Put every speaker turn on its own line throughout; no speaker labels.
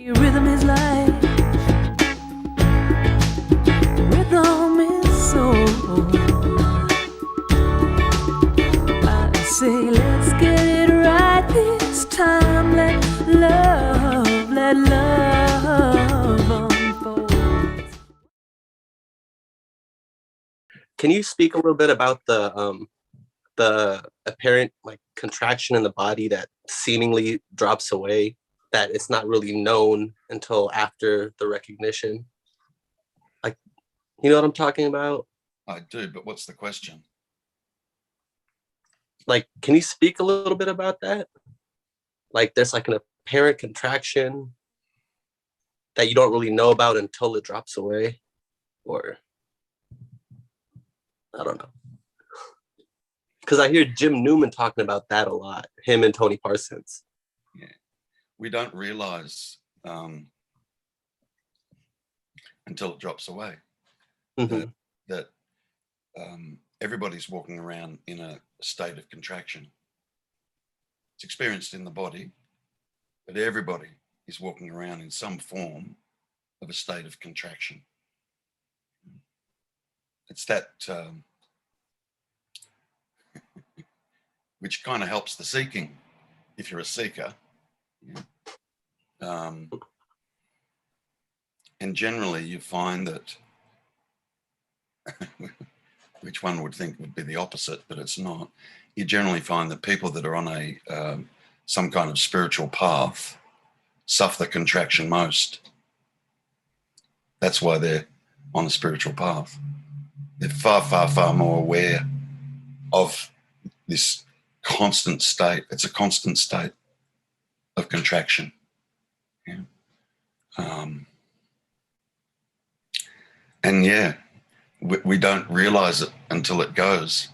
Rhythm is life. Rhythm is soul. I say, let's get it right this time. Let love unfold.
Can you speak a little bit about the apparent like contraction in the body that seemingly drops away, that it's not really known until after the recognition? Like, you know what I'm talking about?
I do, but what's the question?
Like, can you speak a little bit about that? Like, there's like an apparent contraction that you don't really know about until it drops away, or I don't know. Because I hear Jim Newman talking about that a lot, him and Tony Parsons.
Yeah, we don't realize until it drops away that everybody's walking around in a state of contraction. It's experienced in the body, but everybody is walking around in some form of a state of contraction. It's that which kind of helps the seeking, if you're a seeker. And generally you find that, which one would think would be the opposite, but it's not. You generally find that people that are on a some kind of spiritual path suffer the contraction most. That's why they're on a spiritual path. They're far, far, far more aware of this constant state. It's a constant state of contraction. Yeah. And yeah, we don't realize it until it goes,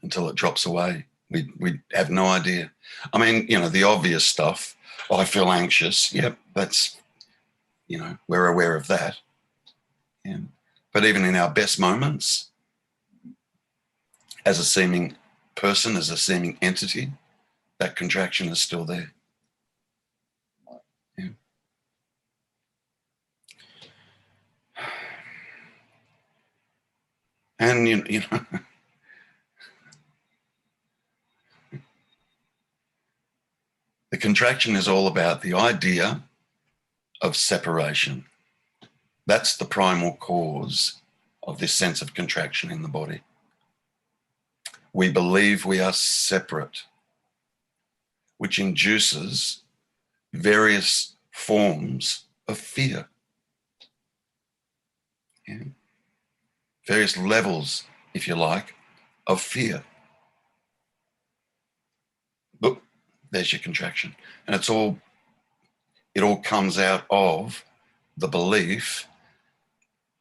until it drops away. We have no idea. I mean, you know, the obvious stuff. I feel anxious. Yep, that's, you know, we're aware of that. Yeah. But even in our best moments, as a seeming person, as a seeming entity, that contraction is still there. Yeah. And, you know, the contraction is all about the idea of separation. That's the primal cause of this sense of contraction in the body. We believe we are separate, which induces various forms of fear. Yeah. Various levels, if you like, of fear. Look, there's your contraction. And it all comes out of the belief,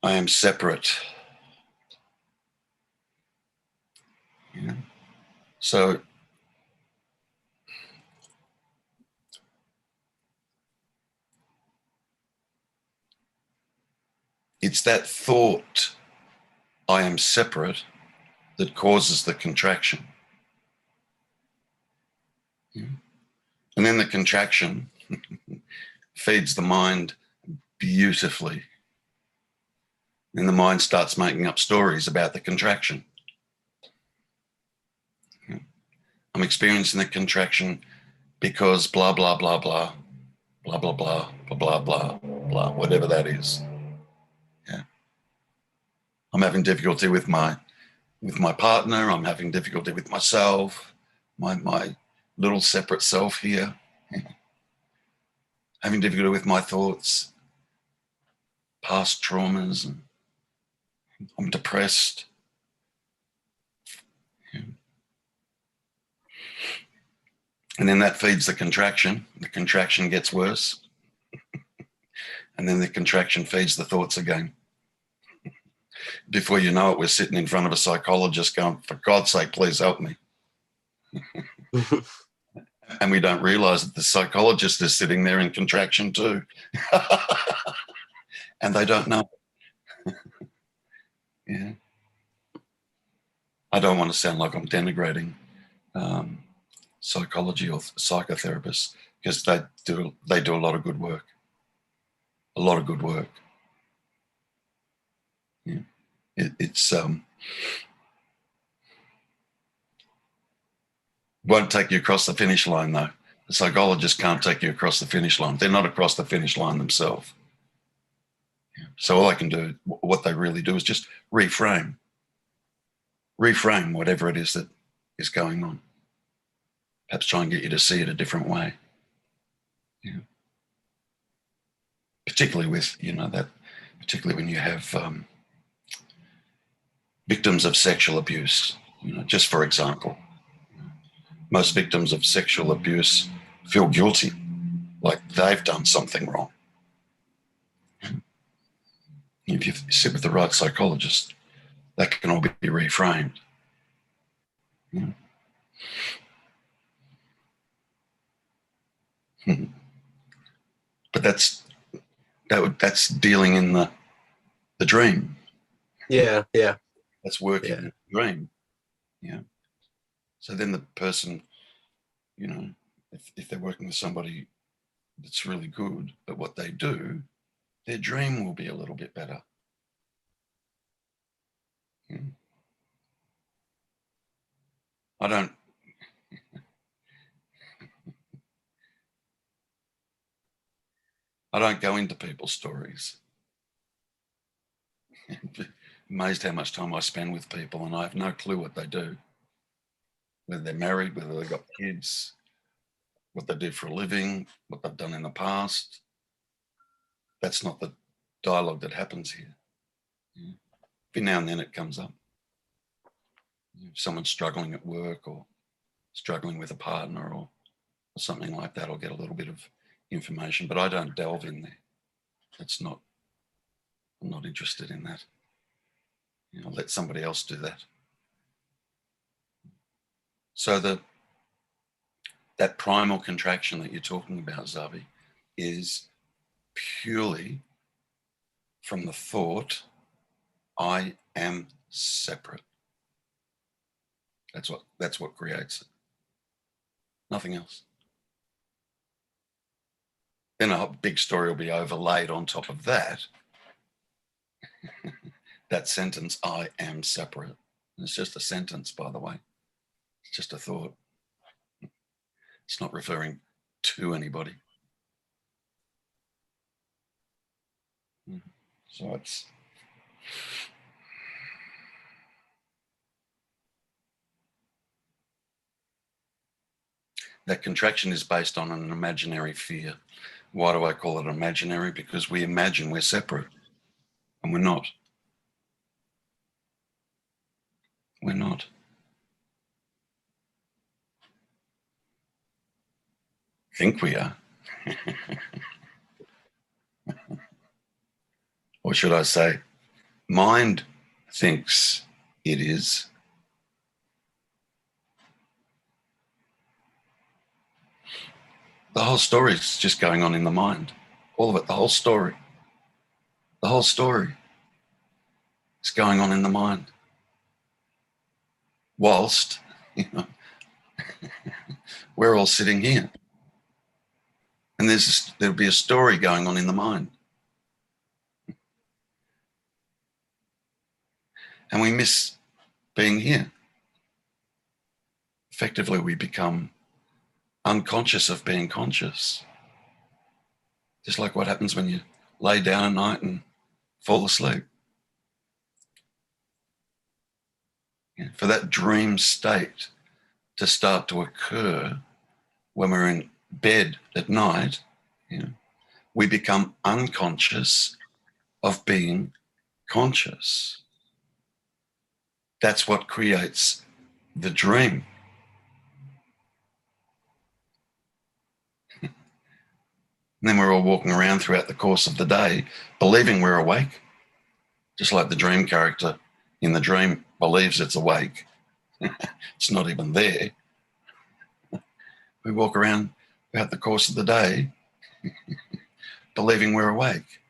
I am separate. Yeah. So it's that thought, I am separate, that causes the contraction. Yeah. And then the contraction feeds the mind beautifully. And the mind starts making up stories about the contraction. Yeah. I'm experiencing the contraction because blah, blah, blah, blah, blah, blah, blah, blah, blah, blah, blah, whatever that is. Yeah. I'm having difficulty with my partner. I'm having difficulty with myself, my little separate self here. Yeah. Having difficulty with my thoughts, past traumas, and I'm depressed. Yeah. And then that feeds the contraction. The contraction gets worse. And then the contraction feeds the thoughts again. Before you know it, we're sitting in front of a psychologist going, for God's sake, please help me. And we don't realize that the psychologist is sitting there in contraction too. And they don't know. Yeah. I don't want to sound like I'm denigrating psychology or psychotherapists, because they do a lot of good work. A lot of good work. Yeah. It's won't take you across the finish line though. The psychologists can't take you across the finish line. They're not across the finish line themselves. Yeah. So all I can do, what they really do, is just reframe whatever it is that is going on. Perhaps try and get you to see it a different way. Yeah. Particularly with, particularly when you have victims of sexual abuse, just for example. Most victims of sexual abuse feel guilty, like they've done something wrong. If you sit with the right psychologist, that can all be reframed. Yeah. But that's dealing in the dream.
Yeah.
That's working in the dream. Yeah. So then the person, if they're working with somebody that's really good at what they do, their dream will be a little bit better. Yeah. I don't go into people's stories. Amazed how much time I spend with people and I have no clue what they do. Whether they're married, whether they've got kids, what they do for a living, what they've done in the past. That's not the dialogue that happens here. Yeah. Every now and then it comes up. If someone's struggling at work or struggling with a partner or something like that, I'll get a little bit of information, but I don't delve in there. I'm not interested in that. I'll let somebody else do that. So that primal contraction that you're talking about, Zavi, is purely from the thought, I am separate. That's what creates it. Nothing else. Then a big story will be overlaid on top of that. That sentence, I am separate. It's just a sentence, by the way. It's just a thought. It's not referring to anybody. So it's that contraction is based on an imaginary fear. Why do I call it imaginary? Because we imagine we're separate and we're not. We're not. Think we are. Or should I say, mind thinks it is. The whole story is just going on in the mind. All of it, the whole story. The whole story is going on in the mind. Whilst, we're all sitting here. And there'll be a story going on in the mind. And we miss being here. Effectively, we become unconscious of being conscious. Just like what happens when you lay down at night and fall asleep. For that dream state to start to occur when we're in bed at night, we become unconscious of being conscious. That's what creates the dream. And then we're all walking around throughout the course of the day believing we're awake, just like the dream character in the dream believes it's awake. It's not even there. We walk around throughout the course of the day believing we're awake.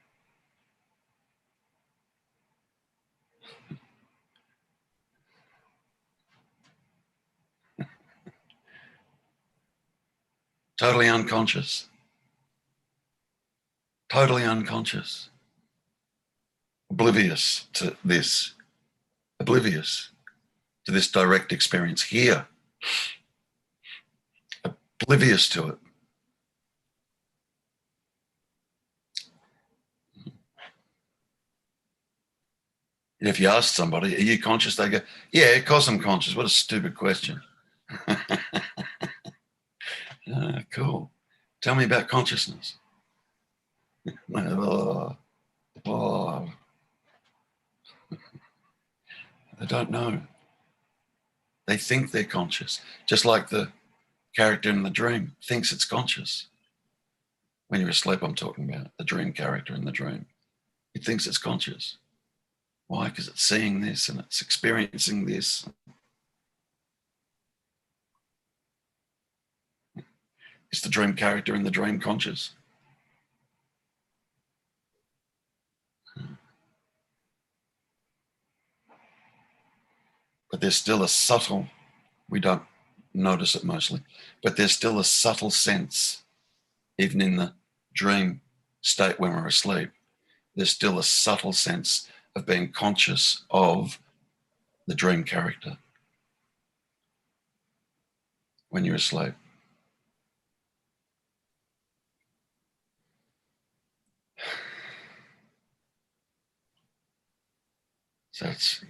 Totally unconscious. Totally unconscious. Oblivious to this. Oblivious to this direct experience here. Oblivious to it. And if you ask somebody, are you conscious? They go, yeah, of course I'm conscious. What a stupid question. Cool. Tell me about consciousness. Oh, they don't know. They think they're conscious, just like the character in the dream thinks it's conscious. When you're asleep, I'm talking about the dream character in the dream. It thinks it's conscious. Why? Because it's seeing this and it's experiencing this. Is the dream character in the dream conscious? But there's still a subtle, we don't notice it mostly, but there's still a subtle sense, even in the dream state when we're asleep, there's still a subtle sense of being conscious of the dream character when you're asleep. So it's,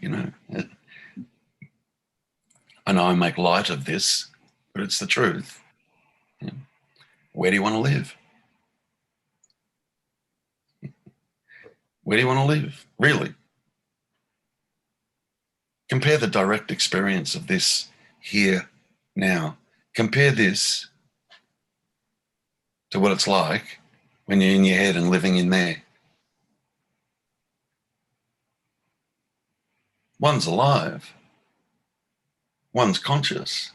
I know I make light of this, but it's the truth. Where do you want to live? Where do you want to live? Really? Compare the direct experience of this here, now. Compare this to what it's like when you're in your head and living in there. One's alive. One's conscious.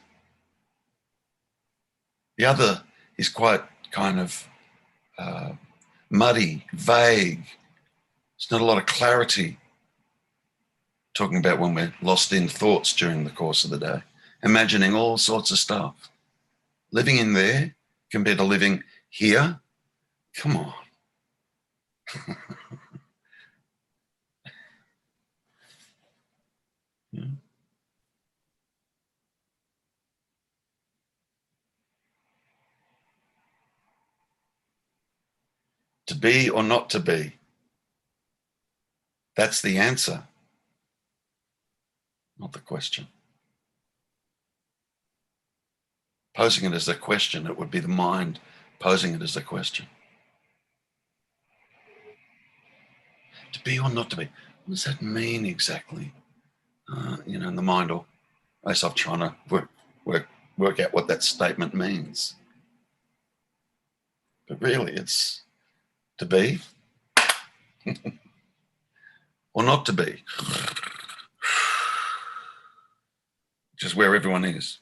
The other is quite kind of muddy, vague. There's not a lot of clarity. Talking about when we're lost in thoughts during the course of the day, imagining all sorts of stuff. Living in there compared to living here, come on. Yeah. To be or not to be, that's the answer, not the question. Posing it as a question, it would be the mind posing it as a question. To be or not to be, what does that mean exactly? And the mind will race off trying to work out what that statement means. But really, it's to be or not to be, which is where everyone is.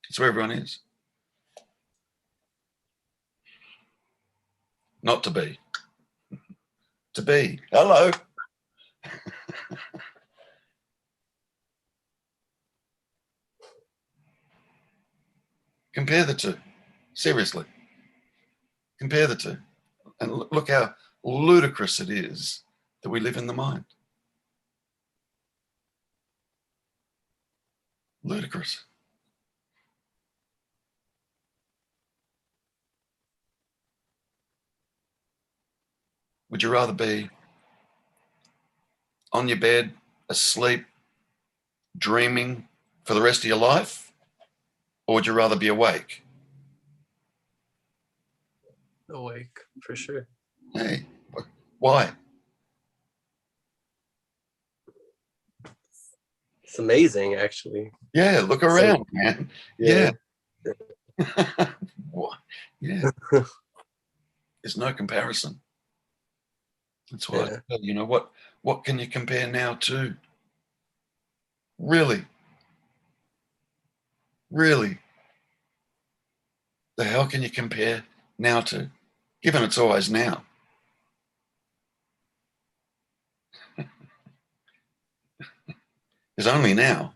It's where everyone is. Not to be. To be. Hello. Compare the two. Seriously. Compare the two. And look how ludicrous it is that we live in the mind. Ludicrous. Would you rather be on your bed, asleep, dreaming for the rest of your life? Or would you rather be awake?
Awake, for sure.
Hey, why?
It's amazing, actually.
Yeah, look around, man. Yeah. Yeah. There's no comparison. That's why what can you compare now to? Really? The hell can you compare now to? Given it's always now. There's only now.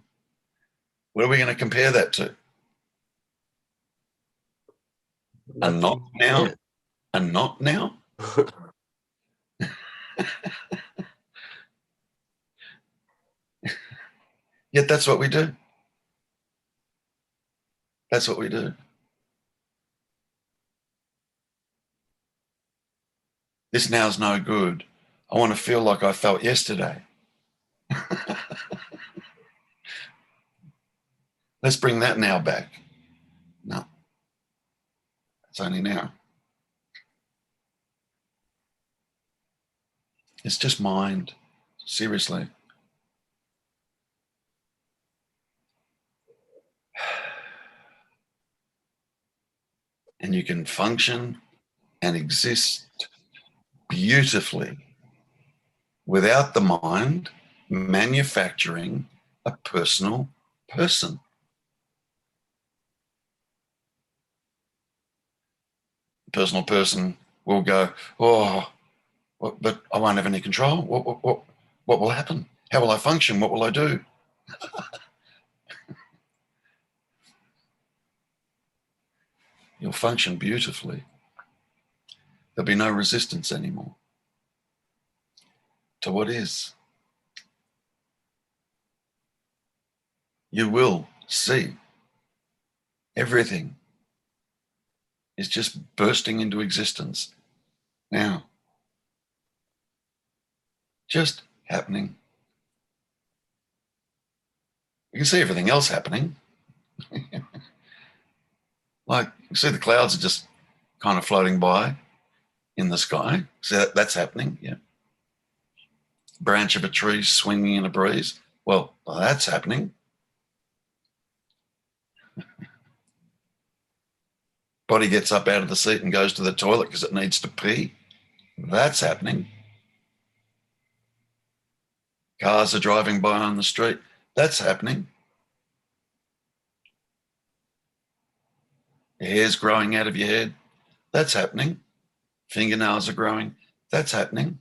What are we going to compare that to? A not now? A not now? Yet that's what we do. That's what we do. This now's no good. I want to feel like I felt yesterday. Let's bring that now back. No, it's only now. It's just mind. Seriously. And you can function and exist beautifully without the mind manufacturing a personal person. The personal person will go, oh, but I won't have any control. What will happen? How will I function? What will I do? You'll function beautifully. There'll be no resistance anymore to what is. You will see everything is just bursting into existence now. Just happening. You can see everything else happening. Like, you see the clouds are just kind of floating by in the sky. So that's happening, yeah. Branch of a tree swinging in a breeze. Well, that's happening. Body gets up out of the seat and goes to the toilet because it needs to pee. That's happening. Cars are driving by on the street. That's happening. Your hair's growing out of your head. That's happening. Fingernails are growing. That's happening.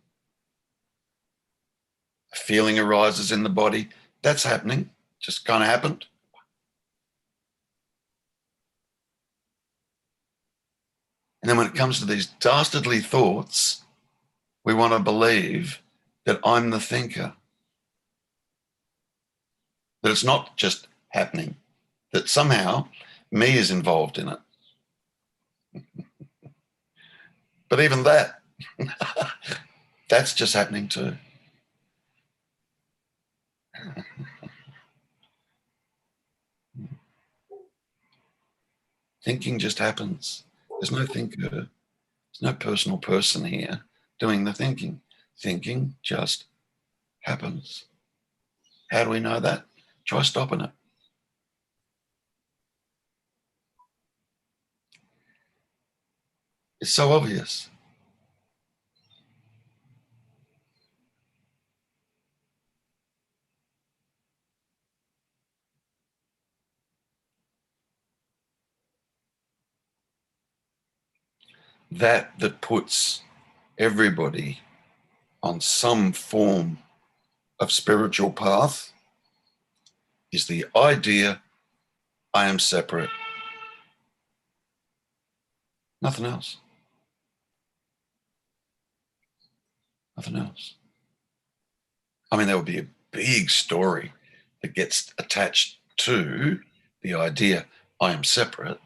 A feeling arises in the body. That's happening. Just kind of happened. And then when it comes to these dastardly thoughts, we want to believe that I'm the thinker. That it's not just happening. That somehow me is involved in it. But even that, that's just happening too. Thinking just happens. There's no thinker. There's no personal person here doing the thinking. Thinking just happens. How do we know that? Try stopping it. It's so obvious. That puts everybody on some form of spiritual path is the idea I am separate. Nothing else. Nothing else. I mean, there would be a big story that gets attached to the idea I am separate.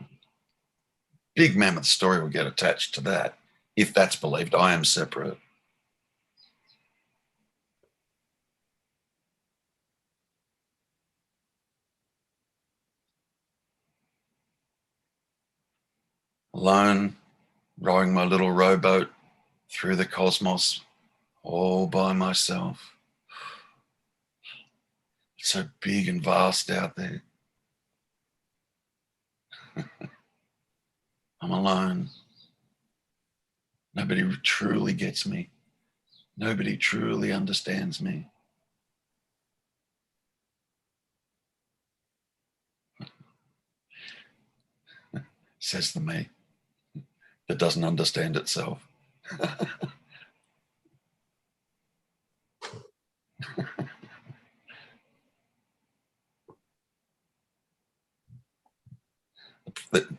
Big mammoth story will get attached to that if that's believed, I am separate. Alone, rowing my little rowboat through the cosmos, all by myself. It's so big and vast out there. I'm alone. Nobody truly gets me. Nobody truly understands me. Says the me that doesn't understand itself.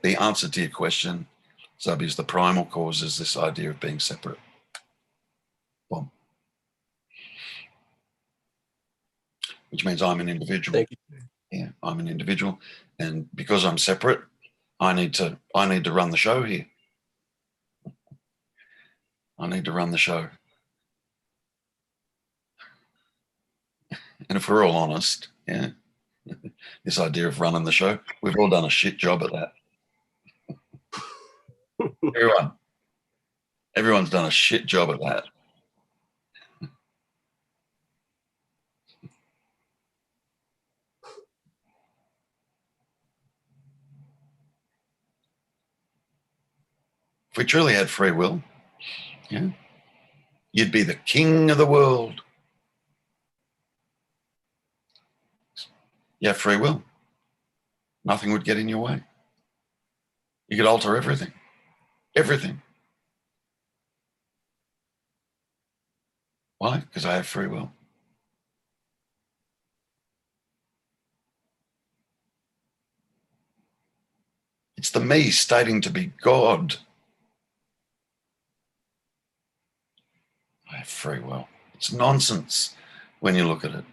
the answer to your question, Zub, is the primal cause is this idea of being separate. Boom. Which means I'm an individual.
Thank you.
Yeah, I'm an individual, and because I'm separate, I need to run the show here. I need to run the show. And if we're all honest, yeah, this idea of running the show, we've all done a shit job at that. Everyone's done a shit job at that. If we truly had free will, yeah, you'd be the king of the world. You have free will. Nothing would get in your way. You could alter everything. Everything. Why? Because I have free will. It's the me stating to be God. I have free will. It's nonsense when you look at it.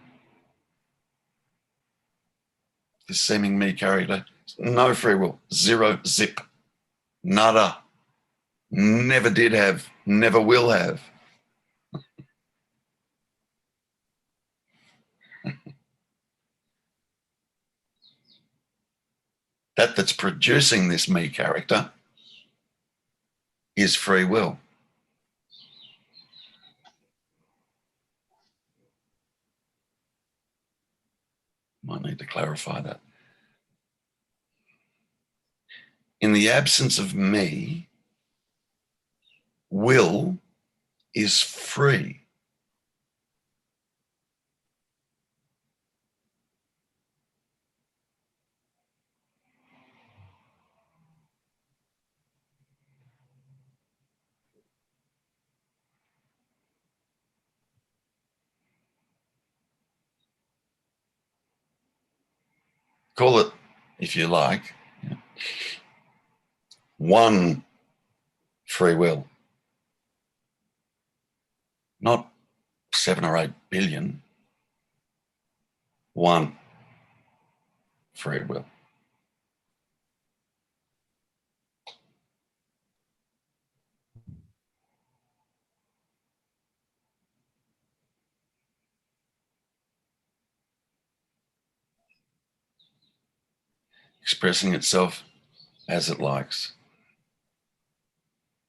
This seeming me character, no free will, zero, zip, nada, never did have, never will have. That's producing this me character is free will. Might need to clarify that. In the absence of me, will is free. Call it, if you like, one free will, not 7 or 8 billion, one free will. Expressing itself as it likes,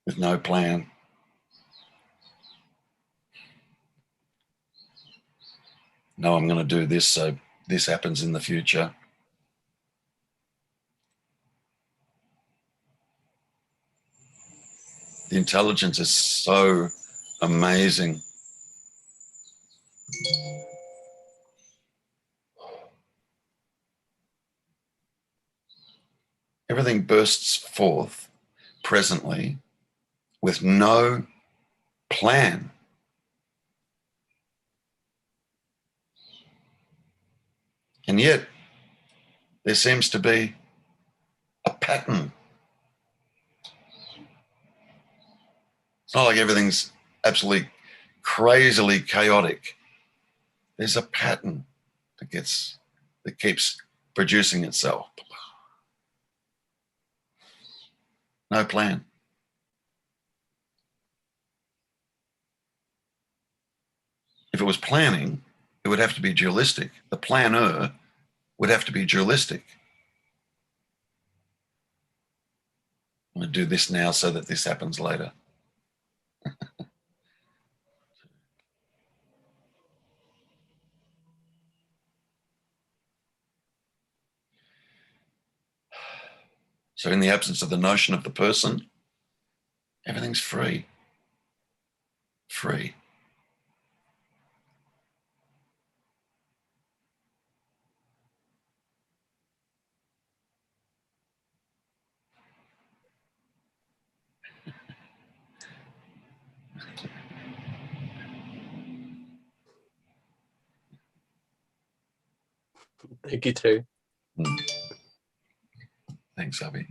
with no plan. No, I'm going to do this so this happens in the future. The intelligence is so amazing. Everything bursts forth presently with no plan. And yet, there seems to be a pattern. It's not like everything's absolutely crazily chaotic. There's a pattern that keeps producing itself. No plan. If it was planning, it would have to be dualistic. The planner would have to be dualistic. I'm going to do this now so that this happens later. So in the absence of the notion of the person, everything's free. Free.
Thank you, Terry.
Thanks. Thanks, Avi.